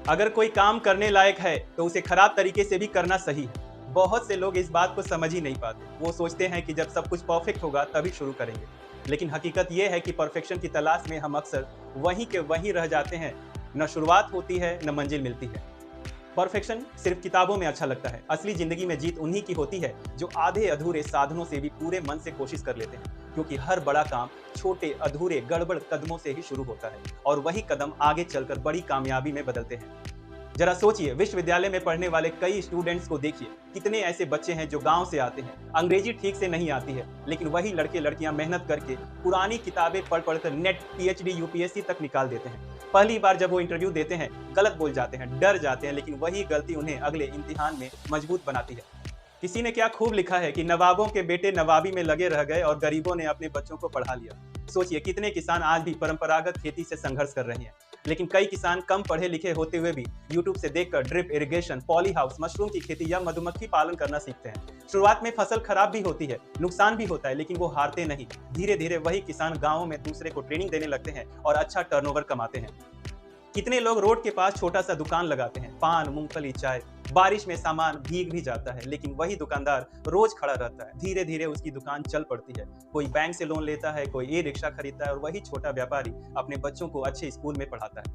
अगर कोई काम करने लायक है तो उसे खराब तरीके से भी करना सही है। बहुत से लोग इस बात को समझ ही नहीं पाते। वो सोचते हैं कि जब सब कुछ परफेक्ट होगा तभी शुरू करेंगे। लेकिन हकीकत यह है कि परफेक्शन की तलाश में हम अक्सर वहीं के वहीं रह जाते हैं। न शुरुआत होती है न मंजिल मिलती है। परफेक्शन सिर्फ किताबों में अच्छा लगता है। असली जिंदगी में जीत उन्हीं की होती है जो आधे अधूरे साधनों से भी पूरे मन से कोशिश कर लेते हैं। क्योंकि हर बड़ा काम छोटे अधूरे गड़बड़ कदमों से ही शुरू होता है और वही कदम आगे चलकर बड़ी कामयाबी में बदलते हैं। जरा सोचिए, विश्वविद्यालय में पढ़ने वाले कई स्टूडेंट्स को देखिए। कितने ऐसे बच्चे हैं जो गांव से आते हैं, अंग्रेजी ठीक से नहीं आती है, लेकिन वही लड़के लड़कियां मेहनत करके पुरानी किताबें पढ़ पढ़कर नेट, पीएचडी, यूपीएससी तक निकाल देते हैं। पहली बार जब वो इंटरव्यू देते हैं गलत बोल जाते हैं, डर जाते हैं, लेकिन वही गलती उन्हें अगले इम्तिहान में मजबूत बनाती है। किसी ने क्या खूब लिखा है कि नवाबों के बेटे नवाबी में लगे रह गए और गरीबों ने अपने बच्चों को पढ़ा लिया। सोचिए, कितने किसान आज भी परंपरागत खेती से संघर्ष कर रहे हैं। लेकिन कई किसान कम पढ़े लिखे होते हुए भी यूट्यूब से देखकर drip irrigation, poly house, mushroom की खेती या मधुमक्खी पालन करना सीखते हैं। शुरुआत में फसल खराब भी होती है, नुकसान भी होता है, लेकिन वो हारते नहीं। धीरे धीरे वही किसान गाँवों में दूसरे को ट्रेनिंग देने लगते हैं और अच्छा टर्नओवर कमाते हैं। कितने लोग रोड के पास छोटा सा दुकान लगाते हैं, पान, मूंगफली, चाय। बारिश में सामान भीग भी जाता है, लेकिन वही दुकानदार रोज खड़ा रहता है। धीरे धीरे उसकी दुकान चल पड़ती है। कोई बैंक से लोन लेता है, कोई ई रिक्शा खरीदता है और वही छोटा व्यापारी अपने बच्चों को अच्छे स्कूल में पढ़ाता है।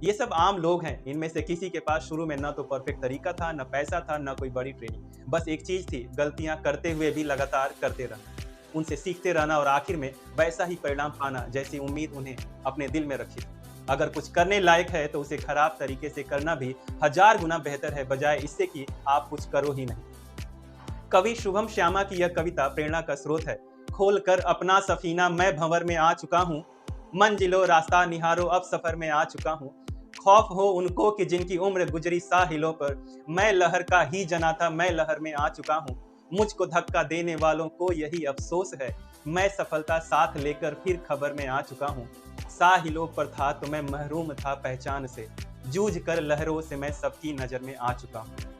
ये सब आम लोग हैं। इनमें से किसी के पास शुरू में न तो परफेक्ट तरीका था, न पैसा था, न कोई बड़ी ट्रेनिंग। बस एक चीज थी, गलतियां करते हुए भी लगातार करते रहना, उनसे सीखते रहना और आखिर में वैसा ही परिणाम पाना जैसी उम्मीद उन्हें अपने दिल में रखी। अगर कुछ करने लायक है तो उसे खराब तरीके से करना भी 1000 गुना बेहतर है, बजाय इससे कि आप कुछ करो ही नहीं। कवि शुभम श्यामा की यह कविता प्रेरणा का स्रोत है। खोल कर अपना सफीना मैं भंवर में आ चुका हूँ, मंजिलो रास्ता निहारो अब सफर में आ चुका हूँ। खौफ हो उनको कि जिनकी उम्र गुजरी साहिलों पर, मैं लहर का ही जना था, मैं लहर में आ चुका हूँ। मुझको धक्का देने वालों को यही अफसोस है, मैं सफलता साथ लेकर फिर खबर में आ चुका हूँ। साहिलों पर था तो मैं महरूम था पहचान से, जूझ कर लहरों से मैं सबकी नजर में आ चुका हूँ।